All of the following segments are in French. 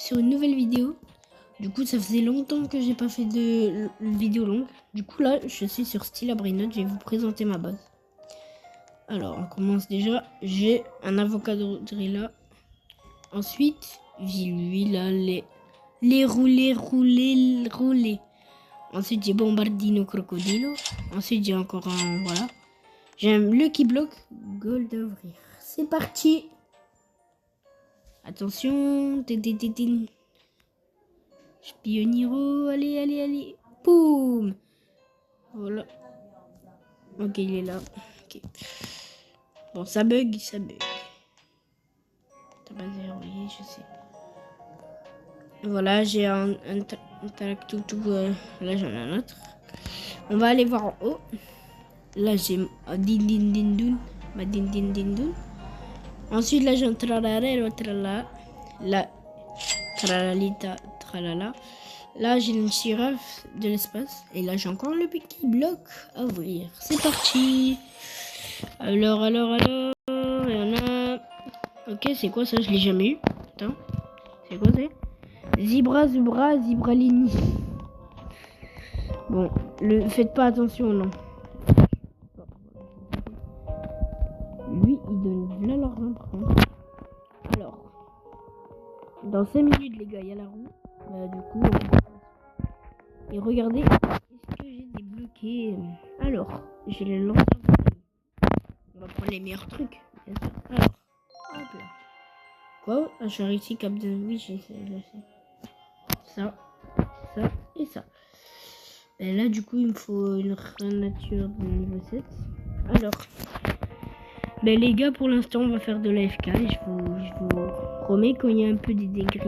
sur une nouvelle vidéo. Du coup, ça faisait longtemps que j'ai pas fait de vidéo longue. Du coup, là, je suis sur Stila Brainot. Je vais vous présenter ma base. Alors, on commence déjà. J'ai un avocado drilla. Ensuite, j'ai lui là les roulés. Ensuite, j'ai Bombardino Crocodilo. Ensuite, j'ai encore un, voilà. J'ai un Lucky Block Gold à ouvrir. C'est parti. Attention. Spioniro. Allez. Boum. Voilà. Ok, il est là. Ok. Bon, ça bug. T'as pas zéro, oui, je sais. Voilà, j'ai un Talactoutou. Là, j'en ai un autre. On va aller voir en haut. Là, j'ai ma Din. Ensuite, là, j'ai un Tralarero Trala. Là, Tralalita Tralala. Là, j'ai une girafe de l'espace. Et là, j'ai encore le petit bloc à ouvrir. C'est parti. Alors. Il y en a. Ok, c'est quoi ça? Je l'ai jamais eu. Attends. C'est quoi c'est? Zibralini. Bon, faites pas attention, non. Lui, il donne là l'argent par contre. Alors, dans 5 minutes, les gars, il y a la roue. Du coup, et regardez, est-ce que j'ai débloqué? Alors, j'ai le lanceur. On va prendre les meilleurs trucs, bien sûr. Alors, hop là. Quoi? Un charity cap de... Oui, je sais. Ça et ça. Et là, du coup, il me faut une nature de niveau 7. Alors, les gars, pour l'instant, on va faire de l'AFK. Et je vous promets quand il y a un peu des dégris.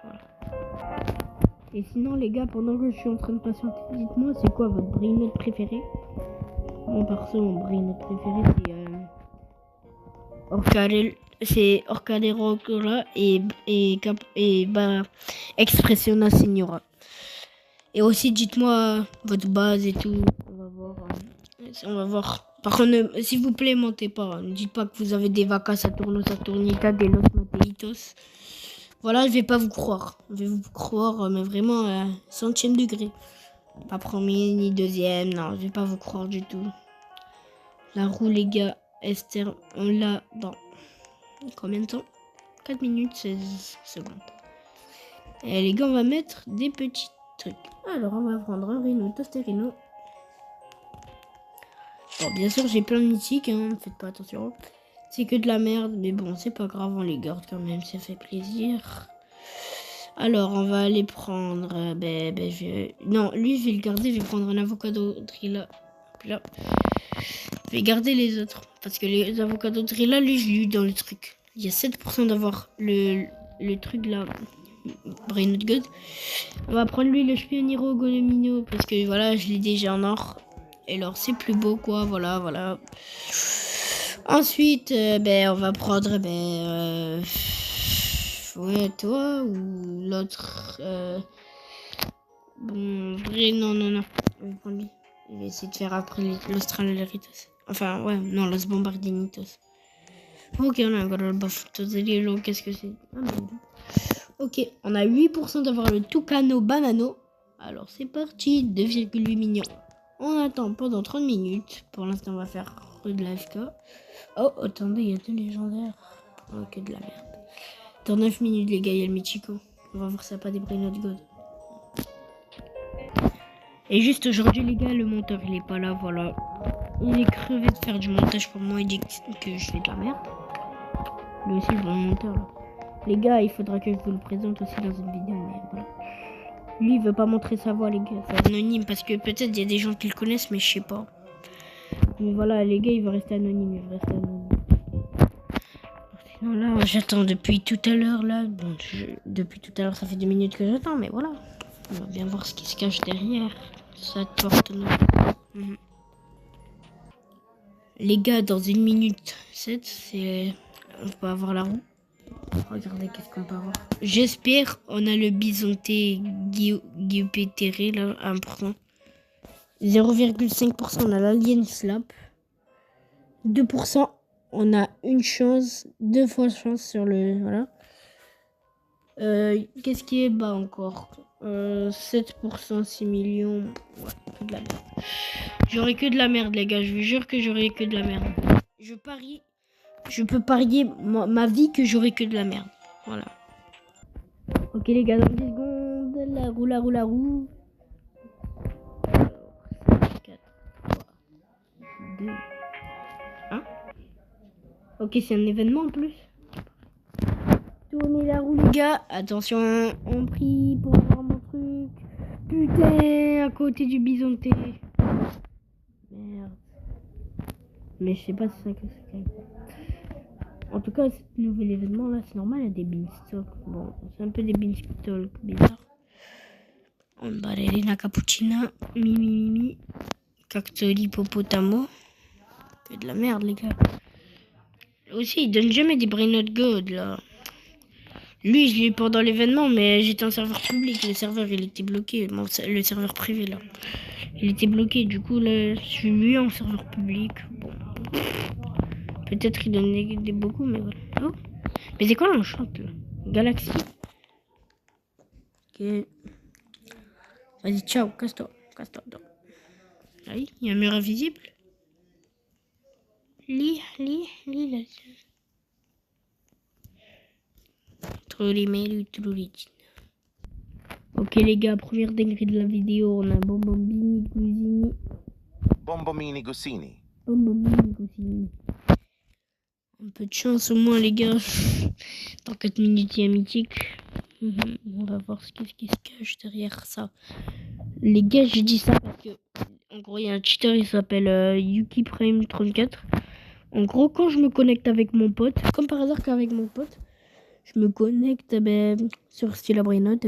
Voilà. Et sinon, les gars, pendant que je suis en train de patienter, dites-moi, c'est quoi votre brainot préféré? Mon perso, mon brainot préféré, c'est Orcadero et Expressiona Signora. Et aussi, dites-moi votre base et tout. On va voir. Par contre, s'il vous plaît, mentez pas. Ne dites pas que vous avez des vacas Saturnita, des Los Mateitos. Voilà, je vais pas vous croire. Je vais vous croire, mais vraiment à 100e degré. Pas premier ni deuxième. Non, je vais pas vous croire du tout. La roue, les gars. Esther, on l'a dans combien de temps? 4 minutes, 16 secondes. Et les gars, on va mettre des petits trucs. Alors, on va prendre un Rhino, Tosterino. Bon, bien sûr, j'ai plein de mythiques, hein, faites pas attention. C'est que de la merde, mais bon, c'est pas grave, on les garde quand même, ça fait plaisir. Alors, on va aller prendre... Non, lui, je vais le garder, je vais prendre un avocado drilla. Là. Je vais garder les autres, parce que les avocados drilla, lui, je l'ai eu dans le truc. Il y a 7% d'avoir le truc là, Brain of God. On va prendre lui le Spioniro Golemino, parce que voilà, je l'ai déjà en or. Et alors, c'est plus beau, quoi, voilà. Ensuite, on va prendre, ouais, toi ou l'autre. Bon, vrai, non. Je vais prendre lui. Je vais essayer de faire après l'Australaritos. Enfin, ouais, non, Los Bombardinitos. Ok, on a encore le Bafutozelilo, qu'est-ce que c'est? Ok, on a 8% d'avoir le Tucano Banano. Alors, c'est parti, 2,8 millions. On attend pendant 30 minutes. Pour l'instant, on va faire de l'AFK. Oh, attendez, il y a deux légendaires. Ok, de la merde. Dans 9 minutes, les gars, il y a le Michiko. On va voir ça pas des Brainot God. Et juste aujourd'hui, les gars, le monteur, il est pas là, voilà. Il est crevé de faire du montage pour moi. Il dit que je fais de la merde. Lui aussi, le bon monteur, là. Les gars, il faudra que je vous le présente aussi dans une vidéo, mais voilà. Lui, il veut pas montrer sa voix, les gars. C'est anonyme parce que peut-être il y a des gens qui le connaissent, mais je sais pas. Mais voilà, les gars, il veut rester anonyme. Sinon, là, j'attends depuis tout à l'heure, là. Bon, depuis tout à l'heure, ça fait 2 minutes que j'attends, mais voilà. On va bien voir ce qui se cache derrière cette porte. Les gars, dans 1 minute 7, c'est... On peut avoir la roue. Regardez, qu'est-ce qu'on peut avoir. J'espère on a le bisonté guiopétéré, là, 1%. 0,5%, on a l'alien slap. 2%, on a une chance, 2 fois chance sur le... Voilà. Qu'est-ce qui est bas encore 7%, 6 millions. Ouais, que de la merde. J'aurai que de la merde, les gars. Je vous jure que j'aurai que de la merde. Je parie. Je peux parier ma vie que j'aurai que de la merde. Voilà. Ok, les gars, dans 10 secondes. La roue, la roue, la roue. 5, 4, 3, 2, 1. Ok, c'est un événement en plus. Tournez la roue, les gars. Attention, on prie pour voir mon truc. Putain, à côté du bisonté. Merde. Mais je sais pas si ça que c'est. En tout cas, ce nouvel événement là, c'est normal, il y a des beanstalks. Bon, c'est un peu des beanstalks bizarres. On ballerina cappuccina, mimi, cactori popotamo. Que de la merde, les gars. Aussi, il donne jamais des brain not good là. Lui, je l'ai eu pendant l'événement, mais j'étais en serveur public. Le serveur, il était bloqué. Bon, le serveur privé, là. Il était bloqué. Du coup, là, je suis lui en serveur public. Bon. Peut-être qu'il donne des beaucoup, mais voilà. Oh. Mais c'est quoi là, on chante, là? Galaxy. Ok. Vas-y, ciao. Casse-toi. Casse-toi. Ah oui, il y a un mur invisible. Lis, là. Ok les gars, première dinguerie de la vidéo, on a Bombomini Gusini. Bombomini Gusini. Bombomini Gusini. Un peu de chance au moins les gars. Dans 4 minutes il y a mythique. On va voir ce qui se cache derrière ça. Les gars, j'ai dit ça parce que en gros il y a un cheater, il s'appelle Yuki Prime 34. En gros quand je me connecte avec mon pote, comme par hasard qu'avec mon pote, je me connecte sur Style Brainote,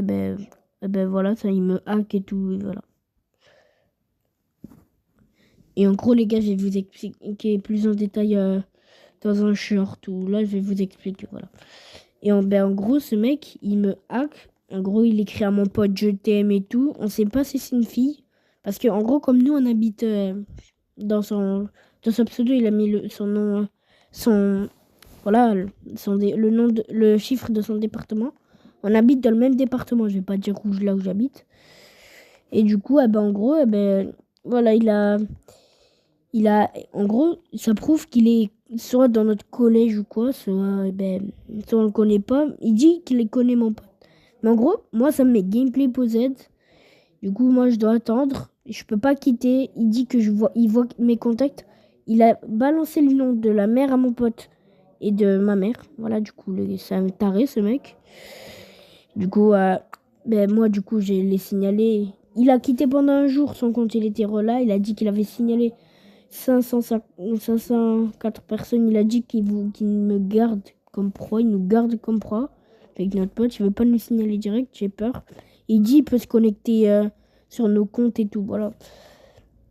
voilà, ça il me hack et tout, et voilà. Et en gros les gars, je vais vous expliquer plus en détail dans un short où là je vais vous expliquer, voilà. Et en gros ce mec, il me hack. En gros il écrit à mon pote je t'aime et tout. On sait pas si c'est une fille. Parce que en gros comme nous on habite dans son pseudo, il a mis son nom, voilà, le nom le chiffre de son département. On habite dans le même département, je vais pas dire où là où j'habite. Et du coup, en gros, voilà, il a, en gros, ça prouve qu'il est soit dans notre collège ou quoi, soit on le connaît pas. Il dit qu'il les connaît mon pote. Mais en gros, moi, ça me met gameplay posed. Du coup, moi, je dois attendre. Je peux pas quitter. Il dit que il voit mes contacts. Il a balancé le nom de la mère à mon pote et de ma mère. Voilà, du coup, c'est un taré, ce mec. Du coup, moi, du coup, je l'ai signalé. Il a quitté pendant un jour son compte, il était relâ. Il a dit qu'il avait signalé 504 personnes. Il a dit qu'il me garde comme proie. Il nous garde comme proie avec notre pote. Je veux pas nous signaler direct, j'ai peur. Il dit qu'il peut se connecter sur nos comptes et tout, voilà.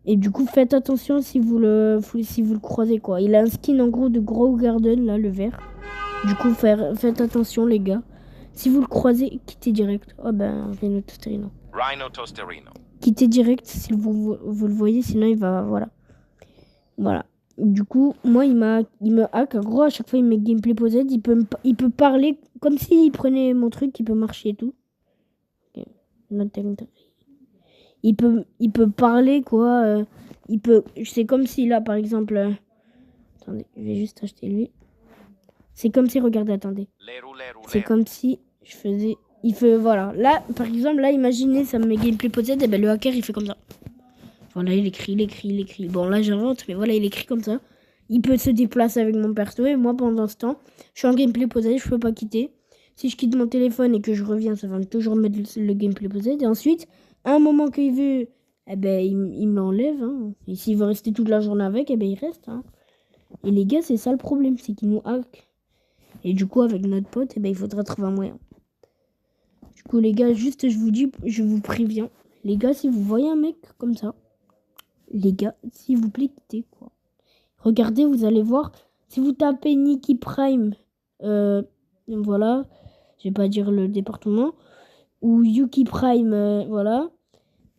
Et du coup, faites attention si vous le croisez, quoi. Il a un skin en gros de Grow Garden, là, le vert. Du coup, faites attention, les gars. Si vous le croisez, quittez direct. Oh Rhino Tosterino. Quittez direct si vous le voyez, sinon il va, voilà. Voilà. Du coup, moi, il me hack. En gros, à chaque fois, il met gameplay posed. Il peut parler comme s'il prenait mon truc, il peut marcher et tout. Okay. Il peut parler, quoi. C'est comme si, là, par exemple... attendez, je vais juste acheter lui. C'est comme si, regardez, attendez. C'est comme si je faisais... voilà. Là, par exemple, là, imaginez, ça me met gameplay posed. Et le hacker, il fait comme ça. Voilà, il écrit. Bon, là, j'invente, mais voilà, il écrit comme ça. Il peut se déplacer avec mon perso. Et moi, pendant ce temps, je suis en gameplay posed, je peux pas quitter. Si je quitte mon téléphone et que je reviens, ça va toujours mettre le gameplay posed. Et ensuite, à un moment qu'il veut, il me l'enlève. Hein. Et s'il veut rester toute la journée avec, il reste. Hein. Et les gars, c'est ça le problème, c'est qu'il nous hack. Et du coup, avec notre pote, il faudra trouver un moyen. Du coup, les gars, juste, je vous préviens. Les gars, si vous voyez un mec comme ça, les gars, s'il vous plaît, quittez, quoi. Regardez, vous allez voir. Si vous tapez Nikki Prime, voilà, je vais pas dire le département, ou Yuki Prime, voilà,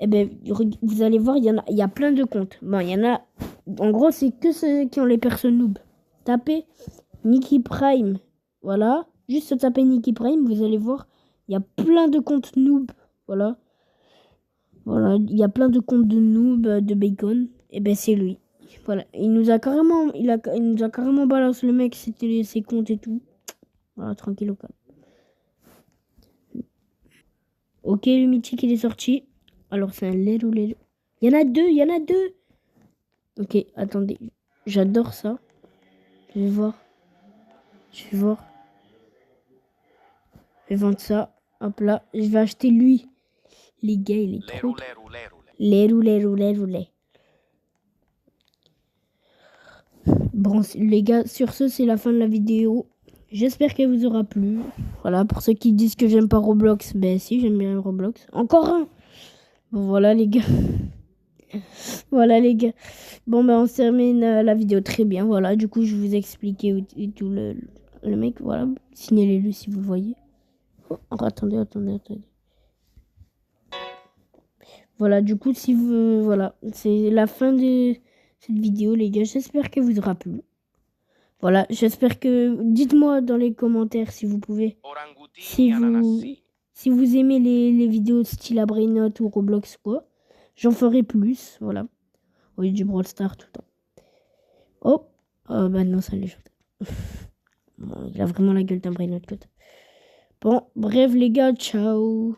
vous allez voir, il y a plein de comptes. Bon, il y en a, en gros, c'est que ceux qui ont les personnes noob. Tapez Nikki Prime, voilà, juste tapez Nikki Prime, vous allez voir, Il y a plein de comptes noob. Voilà. Voilà, il y a plein de comptes de noob de bacon. Et ben c'est lui. Voilà, il nous a carrément balancé le mec, c'était ses comptes et tout. Voilà, tranquille au calme. Ok, le mythique il est sorti. Alors c'est un lero lero. Il y en a deux, il y en a deux. Ok, attendez. J'adore ça. Je vais voir. Je vais voir. Je vais vendre ça. Hop là. Je vais acheter lui. Les gars, il est trop. Les. Bon, les gars, sur ce, c'est la fin de la vidéo. J'espère qu'elle vous aura plu. Voilà, pour ceux qui disent que j'aime pas Roblox, ben si, j'aime bien Roblox. Encore un. Bon, voilà les gars. Voilà les gars. Bon, ben on se termine la vidéo très bien. Voilà, du coup, je vous ai expliqué et tout le mec. Voilà, signalez-le si vous le voyez. Oh, attendez. Voilà, du coup, si vous... Voilà, c'est la fin de cette vidéo, les gars. J'espère qu'elle vous aura plu. Voilà, j'espère que... Dites-moi dans les commentaires si vous pouvez. Si vous aimez les vidéos style à Brainout ou Roblox quoi. J'en ferai plus, voilà. Oui, du Brawl Star tout le temps. Oh, bah non, ça l'est. Bon, il a vraiment la gueule d'un Brainout. Bon, bref les gars, ciao.